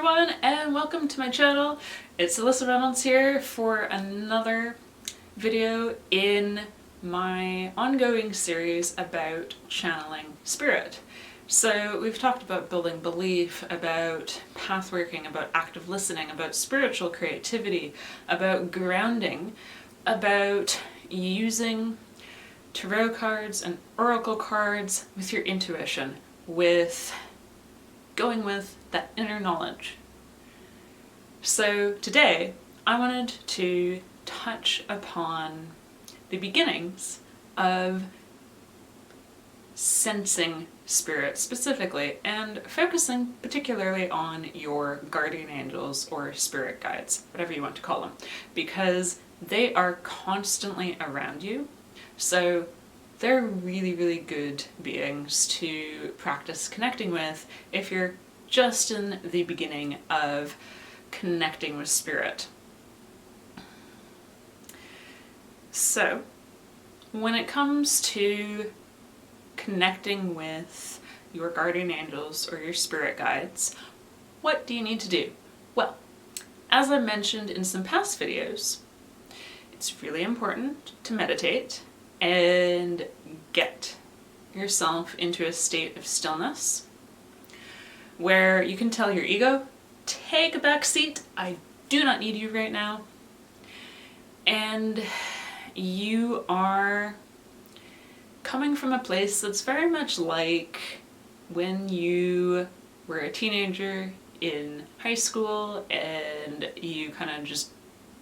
everyone, and welcome to my channel. It's Alyssa Reynolds here for another video in my ongoing series about channeling spirit. So we've talked about building belief, about pathworking, about active listening, about spiritual creativity, about grounding, about using tarot cards and oracle cards with your intuition, with going with that inner knowledge. So today I wanted to touch upon the beginnings of sensing spirit specifically, and focusing particularly on your guardian angels or spirit guides, whatever you want to call them, because they are constantly around you. So they're really good beings to practice connecting with if you're just in the beginning of connecting with spirit. So when it comes to connecting with your guardian angels or your spirit guides, what do you need to do? Well, as I mentioned in some past videos, it's really important to meditate and get yourself into a state of stillness where you can tell your ego, take a back seat, I do not need you right now. And you are coming from a place that's very much like when you were a teenager in high school and you kind of just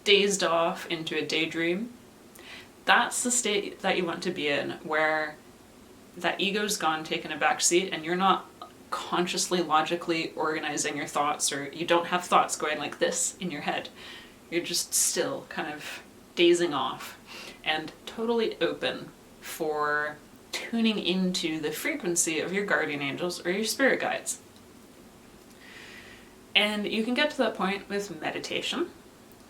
dazed off into a daydream. That's the state that you want to be in, where that ego's gone, taken a back seat, and you're not consciously, logically organizing your thoughts, or you don't have thoughts going like this in your head. You're just still kind of dazing off and totally open for tuning into the frequency of your guardian angels or your spirit guides. And you can get to that point with meditation.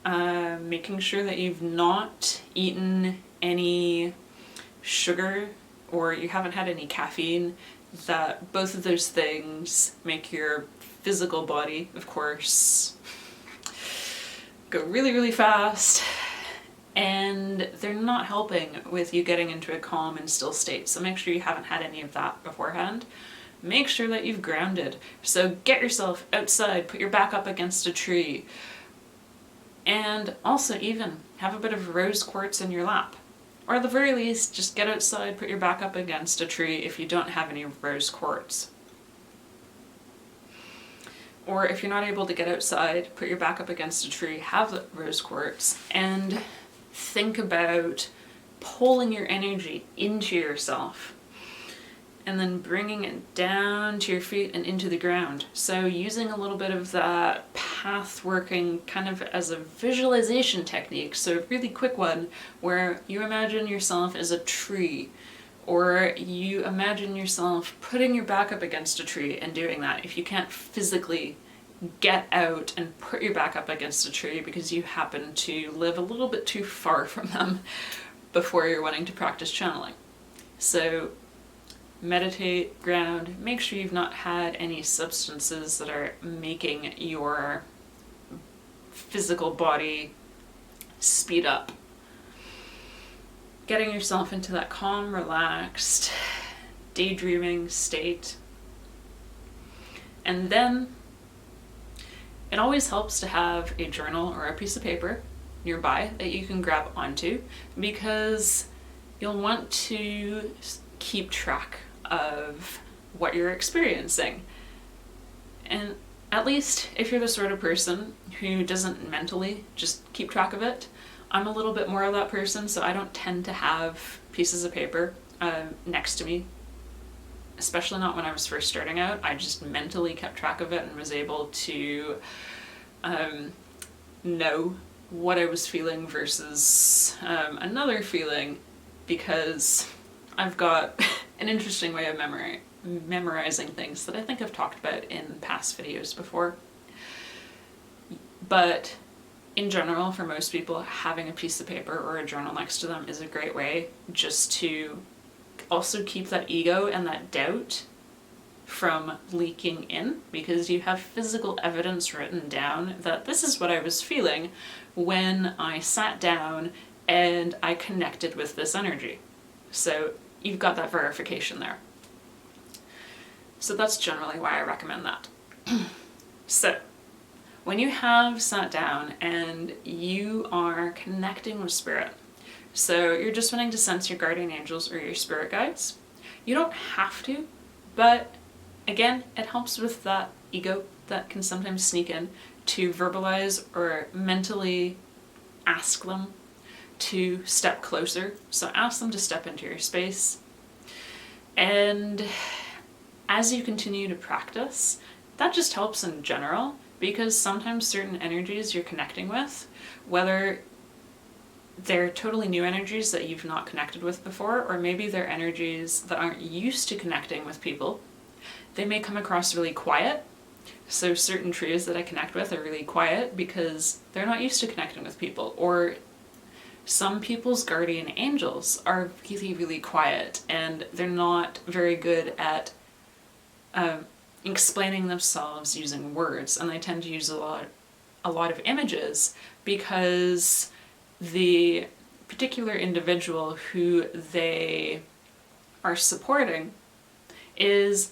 Making sure that you've not eaten any sugar or you haven't had any caffeine, that both of those things make your physical body, of course, go really fast, and they're not helping with you getting into a calm and still state. So make sure you haven't had any of that beforehand. Make sure that you've grounded. So get yourself outside, put your back up against a tree, and also even have a bit of rose quartz in your lap. Or at the very least, just get outside, put your back up against a tree if you don't have any rose quartz. Or if you're not able to get outside, put your back up against a tree, have the rose quartz, and think about pulling your energy into yourself and then bringing it down to your feet and into the ground. So using a little bit of that path working kind of as a visualization technique. So a really quick one where you imagine yourself as a tree, or you imagine yourself putting your back up against a tree and doing that. If you can't physically get out and put your back up against a tree because you happen to live a little bit too far from them before you're wanting to practice channeling. So meditate, ground, make sure you've not had any substances that are making your physical body speed up. Getting yourself into that calm, relaxed, daydreaming state. And then it always helps to have a journal or a piece of paper nearby that you can grab onto, because you'll want to keep track of what you're experiencing. And at least if you're the sort of person who doesn't mentally just keep track of it, I'm a little bit more of that person, so I don't tend to have pieces of paper next to me, especially not when I was first starting out. I just mentally kept track of it and was able to know what I was feeling versus another feeling, because I've got an interesting way of memorizing things that I think I've talked about in past videos before. But in general, for most people, having a piece of paper or a journal next to them is a great way just to also keep that ego and that doubt from leaking in, because you have physical evidence written down that this is what I was feeling when I sat down and I connected with this energy. So you've got that verification there. So that's generally why I recommend that. So when you have sat down and you are connecting with spirit, so you're just wanting to sense your guardian angels or your spirit guides, you don't have to, but again, it helps with that ego that can sometimes sneak in to verbalize or mentally ask them to step closer. So ask them to step into your space. And as you continue to practice, that just helps in general, because sometimes certain energies you're connecting with, whether they're totally new energies that you've not connected with before, or maybe they're energies that aren't used to connecting with people, they may come across really quiet. So certain trees that I connect with are really quiet because they're not used to connecting with people. Or some people's guardian angels are really, really quiet and they're not very good at explaining themselves using words, and they tend to use a lot of images because the particular individual who they are supporting is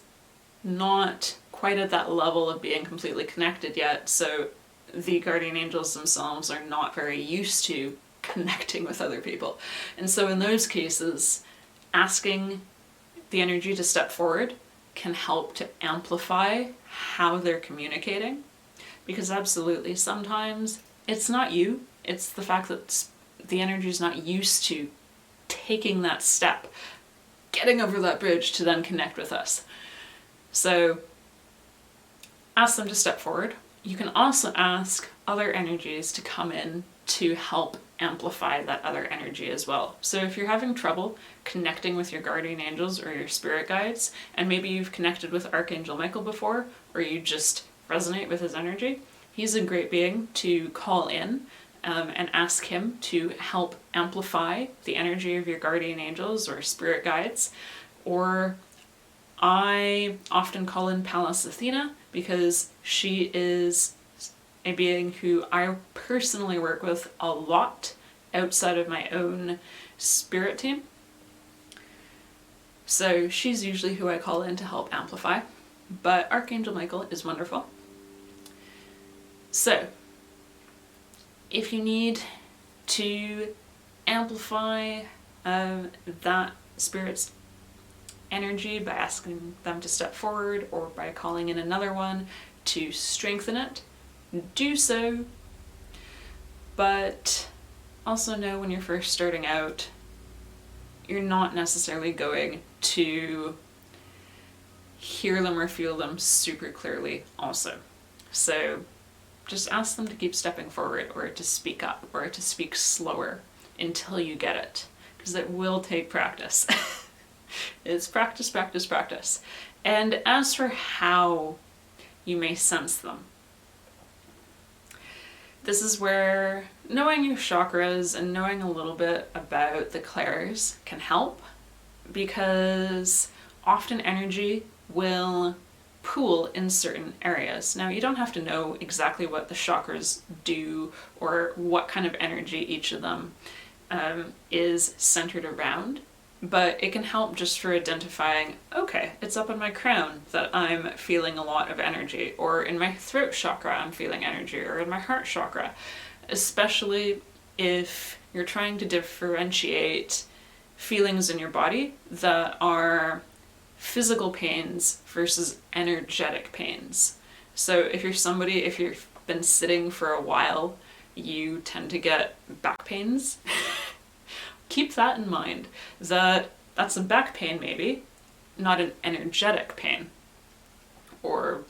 not quite at that level of being completely connected yet, so the guardian angels themselves are not very used to connecting with other people. And so in those cases, asking the energy to step forward can help to amplify how they're communicating, because absolutely sometimes it's not you, it's the fact that the energy is not used to taking that step, getting over that bridge to then connect with us. So ask them to step forward. You can also ask other energies to come in to help amplify that other energy as well. So if you're having trouble connecting with your guardian angels or your spirit guides, and maybe you've connected with Archangel Michael before, or you just resonate with his energy, he's a great being to call in and ask him to help amplify the energy of your guardian angels or spirit guides. Or I often call in Pallas Athena because she is a being who I personally work with a lot outside of my own spirit team. So she's usually who I call in to help amplify, but Archangel Michael is wonderful. So if you need to amplify that spirit's energy by asking them to step forward or by calling in another one to strengthen it, do so. But also know when you're first starting out, you're not necessarily going to hear them or feel them super clearly also. So just ask them to keep stepping forward, or to speak up, or to speak slower until you get it, because it will take practice. It's practice, practice, practice. And as for how you may sense them, this is where knowing your chakras and knowing a little bit about the clairs can help, because often energy will pool in certain areas. Now, you don't have to know exactly what the chakras do or what kind of energy each of them is centered around, but it can help just for identifying, okay, it's up in my crown that I'm feeling a lot of energy, or in my throat chakra I'm feeling energy, or in my heart chakra, especially if you're trying to differentiate feelings in your body that are physical pains versus energetic pains. So if you've been sitting for a while, you tend to get back pains. Keep that in mind, that's a back pain maybe, not an energetic pain. Or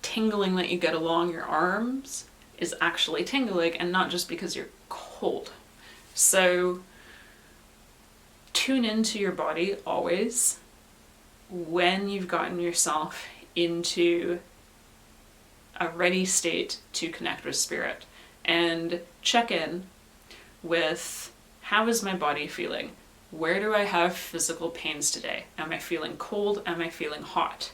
tingling that you get along your arms is actually tingling and not just because you're cold. So tune into your body always when you've gotten yourself into a ready state to connect with spirit, and check in with, how is my body feeling? where do I have physical pains today? Am I feeling cold? Am I feeling hot?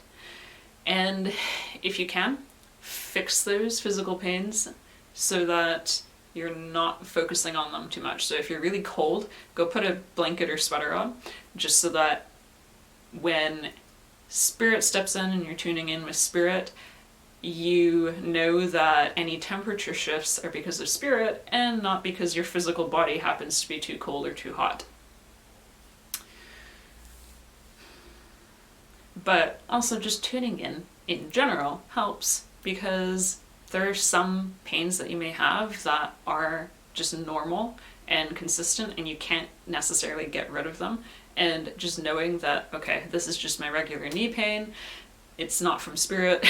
And if you can, fix those physical pains so that you're not focusing on them too much. So if you're really cold, go put a blanket or sweater on, just so that when spirit steps in and you're tuning in with spirit, you know that any temperature shifts are because of spirit and not because your physical body happens to be too cold or too hot. But also just tuning in general helps, because there are some pains that you may have that are just normal and consistent and you can't necessarily get rid of them. And just knowing that, okay, this is just my regular knee pain, it's not from spirit,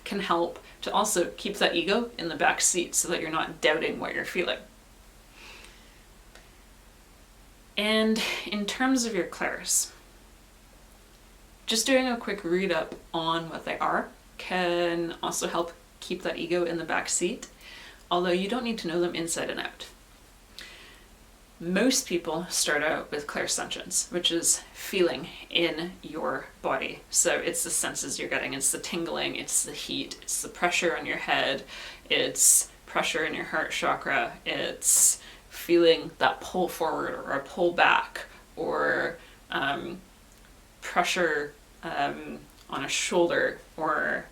can help to also keep that ego in the back seat so that you're not doubting what you're feeling. And in terms of your clairs, just doing a quick read up on what they are can also help keep that ego in the back seat, although you don't need to know them inside and out. Most people start out with clairsentience, which is feeling in your body. So it's the senses you're getting, it's the tingling, it's the heat, it's the pressure on your head, it's pressure in your heart chakra, it's feeling that pull forward or a pull back, or pressure on a shoulder, or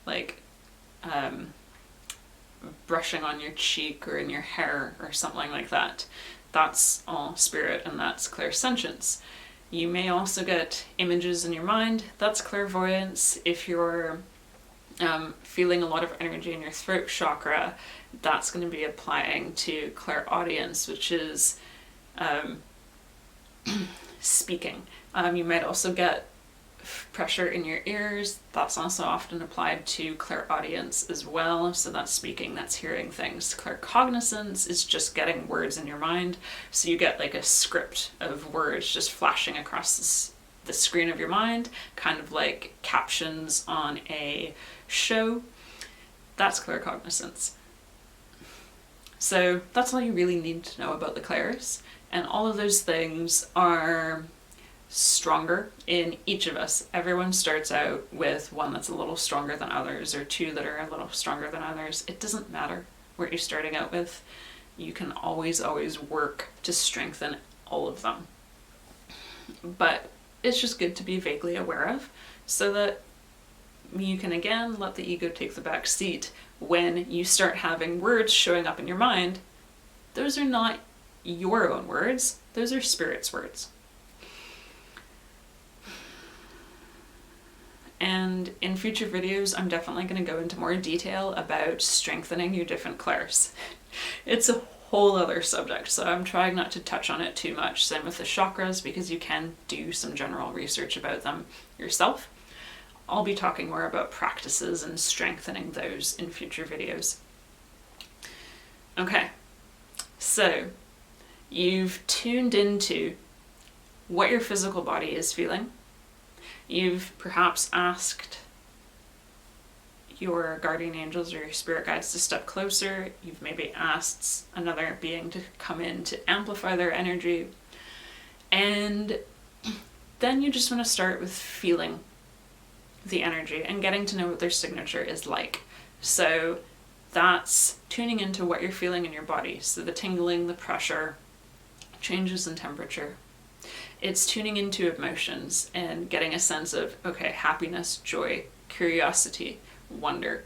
like brushing on your cheek or in your hair or something like that. That's all spirit, and that's clairsentience. You may also get images in your mind. That's clairvoyance. If you're feeling a lot of energy in your throat chakra, that's going to be applying to clairaudience, which is speaking. You might also get pressure in your ears. That's also often applied to clairaudience as well. So that's speaking, that's hearing things. Claircognizance is just getting words in your mind. So you get like a script of words just flashing across the screen of your mind, kind of like captions on a show. That's claircognizance. So that's all you really need to know about the clairs. And all of those things are stronger in each of us. Everyone starts out with one that's a little stronger than others, or two that are a little stronger than others. It doesn't matter what you're starting out with. You can always work to strengthen all of them. But it's just good to be vaguely aware of, so that you can again let the ego take the back seat when you start having words showing up in your mind. Those are not your own words, those are spirit's words. And in future videos, I'm definitely going to go into more detail about strengthening your different clairs. It's a whole other subject, so I'm trying not to touch on it too much. Same with the chakras, because you can do some general research about them yourself. I'll be talking more about practices and strengthening those in future videos. Okay, so you've tuned into what your physical body is feeling. You've perhaps asked your guardian angels or your spirit guides to step closer. You've maybe asked another being to come in to amplify their energy. And then you just want to start with feeling the energy and getting to know what their signature is like. So that's tuning into what you're feeling in your body. So the tingling, the pressure, changes in temperature. It's tuning into emotions and getting a sense of, okay, happiness, joy, curiosity, wonder,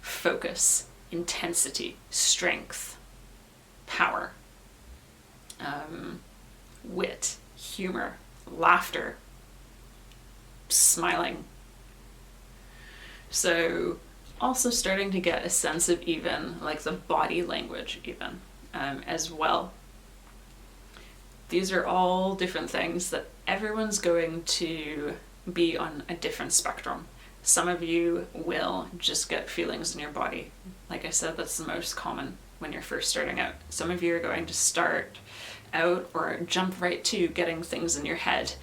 focus, intensity, strength, power, wit, humor, laughter, smiling. So also starting to get a sense of even like the body language even as well. These are all different things that everyone's going to be on a different spectrum. Some of you will just get feelings in your body. Like I said, that's the most common when you're first starting out. Some of you are going to start out or jump right to getting things in your head,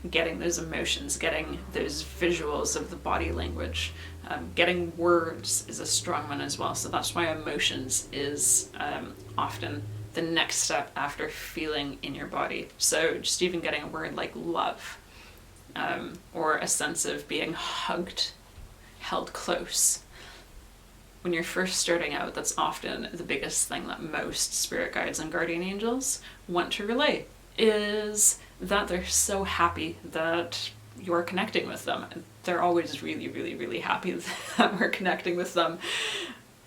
getting those emotions, getting those visuals of the body language. Getting words is a strong one as well. So that's why emotions is often the next step after feeling in your body. So just even getting a word like love, or a sense of being hugged, held close. When you're first starting out, that's often the biggest thing that most spirit guides and guardian angels want to relay, is that they're so happy that you're connecting with them. They're always really, really, really happy that we're connecting with them,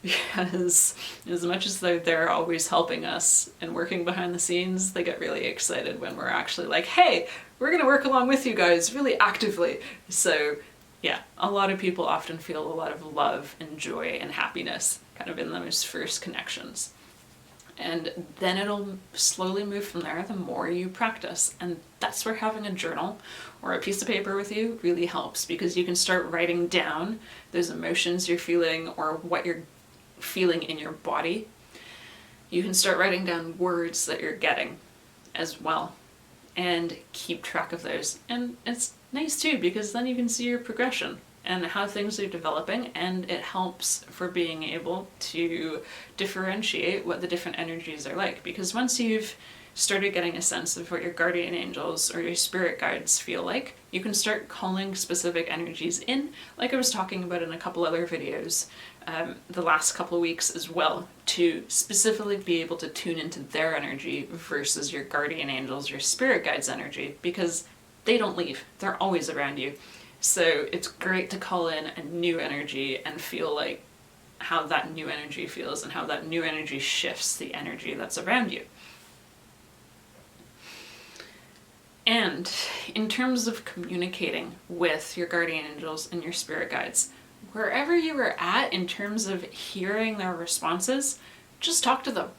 because as much as they're always helping us and working behind the scenes, they get really excited when we're actually like, hey, we're gonna work along with you guys really actively. So yeah, a lot of people often feel a lot of love and joy and happiness kind of in those first connections. And then it'll slowly move from there the more you practice. And that's where having a journal or a piece of paper with you really helps, because you can start writing down those emotions you're feeling or what you're feeling in your body. You can start writing down words that you're getting as well and keep track of those. And it's nice too, because then you can see your progression and how things are developing, and it helps for being able to differentiate what the different energies are like. Because once you've started getting a sense of what your guardian angels or your spirit guides feel like, you can start calling specific energies in, like I was talking about in a couple other videos the last couple of weeks as well, to specifically be able to tune into their energy versus your guardian angels, your spirit guides' energy, because they don't leave. They're always around you. So it's great to call in a new energy and feel like how that new energy feels and how that new energy shifts the energy that's around you. And in terms of communicating with your guardian angels and your spirit guides, wherever you are at in terms of hearing their responses, just talk to them.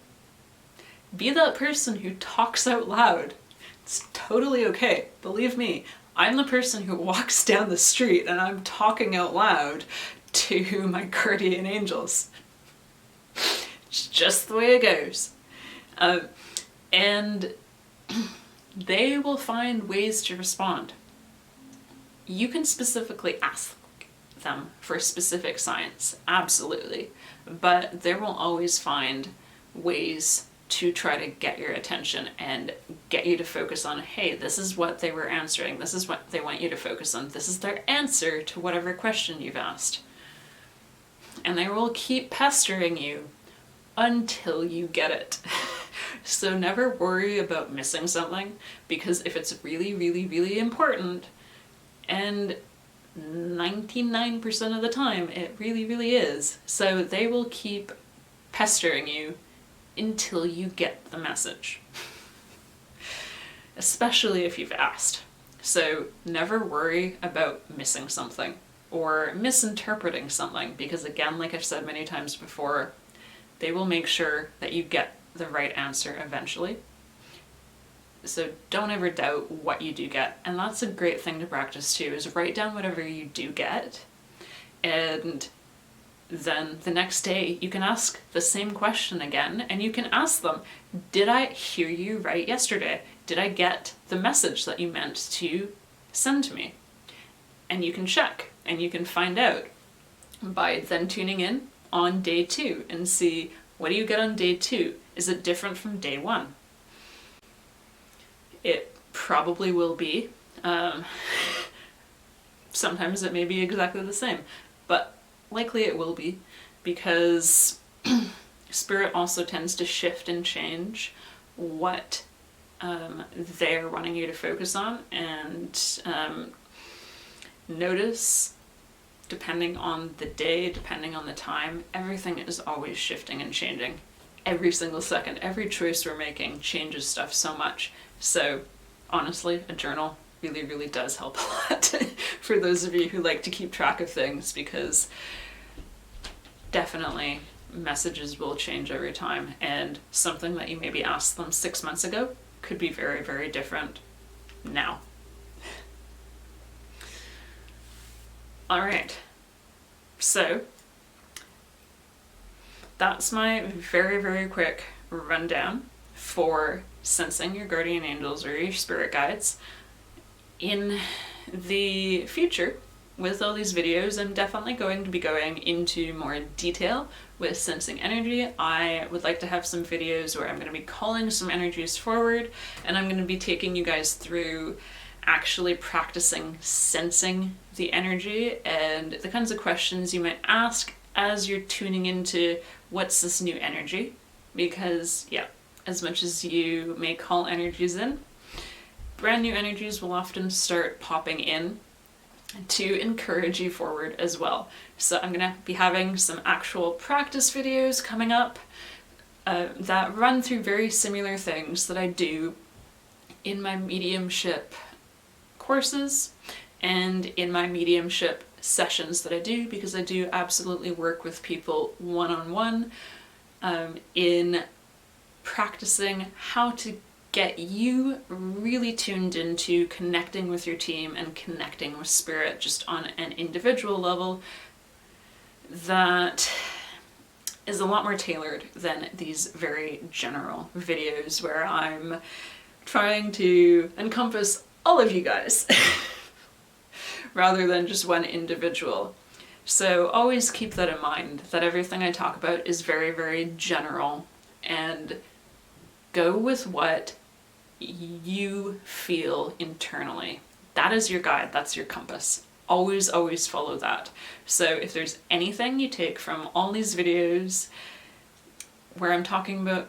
Be that person who talks out loud. It's totally okay. Believe me, I'm the person who walks down the street and I'm talking out loud to my guardian angels. It's just the way it goes. And they will find ways to respond. You can specifically ask them for specific signs, absolutely, but they will always find ways to try to get your attention and get you to focus on, hey, this is what they were answering, this is what they want you to focus on, this is their answer to whatever question you've asked. And they will keep pestering you until you get it. So never worry about missing something, because if it's really, really, really important, and 99% of the time it really, really is, so they will keep pestering you until you get the message. Especially if you've asked. So never worry about missing something or misinterpreting something, because again, like I've said many times before, they will make sure that you get the right answer eventually. So don't ever doubt what you do get. And that's a great thing to practice too, is write down whatever you do get, and then the next day you can ask the same question again, and you can ask them, did I hear you right yesterday? Did I get the message that you meant to send to me? And you can check, and you can find out by then tuning in on day 2 and see, what do you get on day 2? Is it different from day 1? It probably will be. Sometimes it may be exactly the same, but likely it will be, because spirit also tends to shift and change what they're wanting you to focus on, and notice, depending on the day, depending on the time, everything is always shifting and changing. Every single second, every choice we're making changes stuff so much. So honestly, a journal really, really does help a lot for those of you who like to keep track of things, because definitely messages will change every time, and something that you maybe asked them 6 months ago could be very, very different now. All right, so that's my very, very quick rundown for sensing your guardian angels or your spirit guides. In the future, with all these videos, I'm definitely going to be going into more detail with sensing energy. I would like to have some videos where I'm going to be calling some energies forward, and I'm going to be taking you guys through actually practicing sensing the energy and the kinds of questions you might ask as you're tuning into what's this new energy. Because, yeah, as much as you may call energies in, brand new energies will often start popping in to encourage you forward as well. So I'm going to be having some actual practice videos coming up that run through very similar things that I do in my mediumship courses and in my mediumship sessions that I do, because I do absolutely work with people one-on-one in practicing how to get you really tuned into connecting with your team and connecting with spirit just on an individual level that is a lot more tailored than these very general videos where I'm trying to encompass all of you guys rather than just one individual. So always keep that in mind, that everything I talk about is very, very general, and go with what you feel internally. That is your guide, that's your compass. Always, always follow that. So if there's anything you take from all these videos where I'm talking about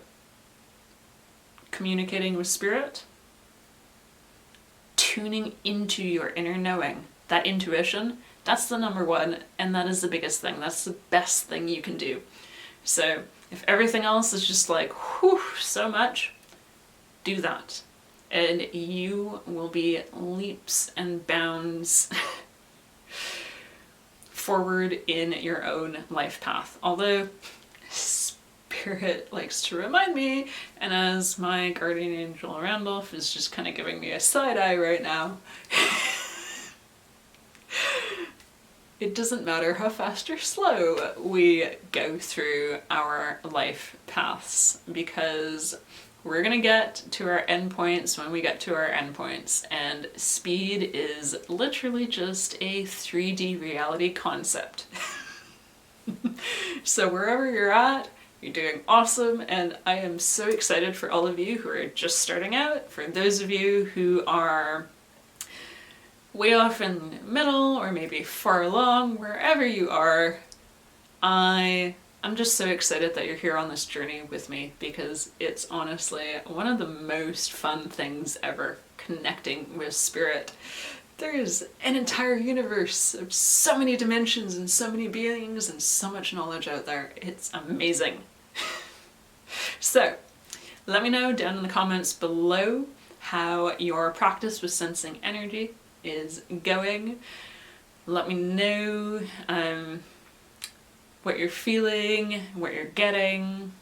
communicating with spirit, tuning into your inner knowing, that intuition, that's the number one, and that is the biggest thing. That's the best thing you can do. So if everything else is just like, whew, so much, do that. And you will be leaps and bounds forward in your own life path. Although Spirit likes to remind me, and as my guardian angel Randolph is just kind of giving me a side eye right now, it doesn't matter how fast or slow we go through our life paths, because we're gonna get to our endpoints when we get to our endpoints, and speed is literally just a 3D reality concept. So wherever you're at, you're doing awesome, and I am so excited for all of you who are just starting out. For those of you who are way off in the middle, or maybe far along, wherever you are, I'm just so excited that you're here on this journey with me, because it's honestly one of the most fun things ever, connecting with spirit. There is an entire universe of so many dimensions and so many beings and so much knowledge out there. It's amazing. So let me know down in the comments below how your practice with sensing energy is going. Let me know what you're feeling, what you're getting.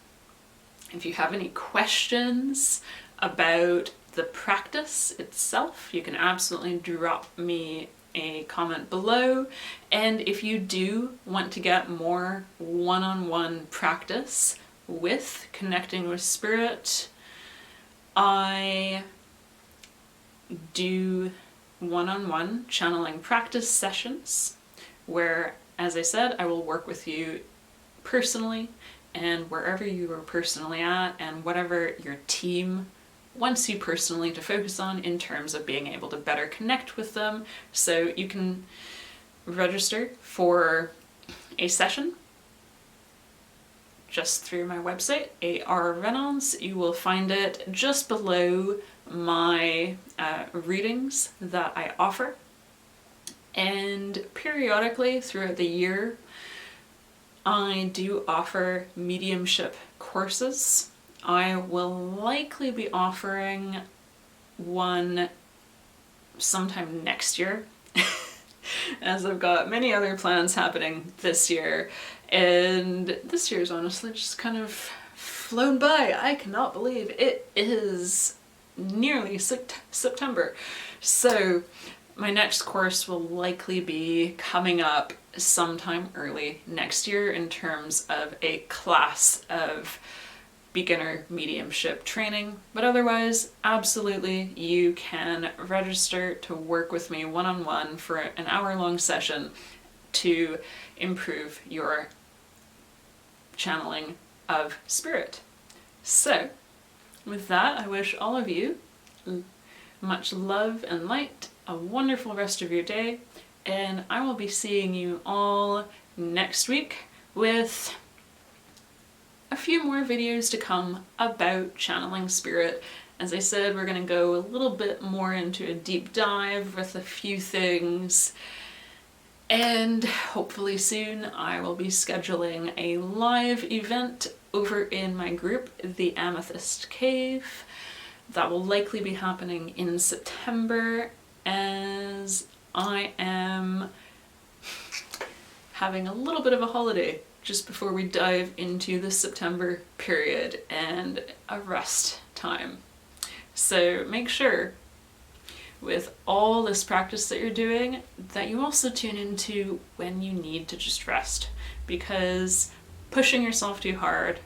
If you have any questions about the practice itself, you can absolutely drop me a comment below. And if you do want to get more one-on-one practice with connecting with spirit, I do one-on-one channeling practice sessions where, as I said, I will work with you personally, and wherever you are personally at, and whatever your team wants you personally to focus on in terms of being able to better connect with them. So you can register for a session just through my website, Reynolds. You will find it just below my readings that I offer. And periodically throughout the year, I do offer mediumship courses. I will likely be offering one sometime next year, as I've got many other plans happening this year. And this year's honestly just kind of flown by. I cannot believe it is nearly September. So my next course will likely be coming up sometime early next year in terms of a class of beginner mediumship training, but otherwise, absolutely, you can register to work with me one-on-one for an hour-long session to improve your channeling of spirit. So, with that, I wish all of you much love and light, a wonderful rest of your day, and I will be seeing you all next week with a few more videos to come about channeling spirit. As I said, we're going to go a little bit more into a deep dive with a few things, and hopefully soon I will be scheduling a live event over in my group, the Amethyst Cave. That will likely be happening in September, as I am having a little bit of a holiday just before we dive into the September period and a rest time. So make sure, with all this practice that you're doing, that you also tune into when you need to just rest, because pushing yourself too hard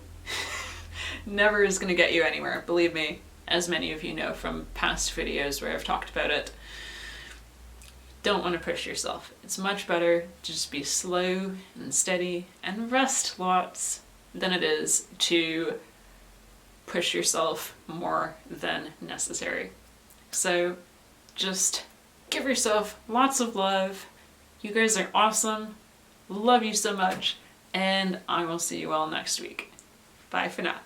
never is going to get you anywhere, believe me, as many of you know from past videos where I've talked about it. Don't want to push yourself. It's much better to just be slow and steady and rest lots than it is to push yourself more than necessary. So just give yourself lots of love. You guys are awesome. Love you so much. And I will see you all next week. Bye for now.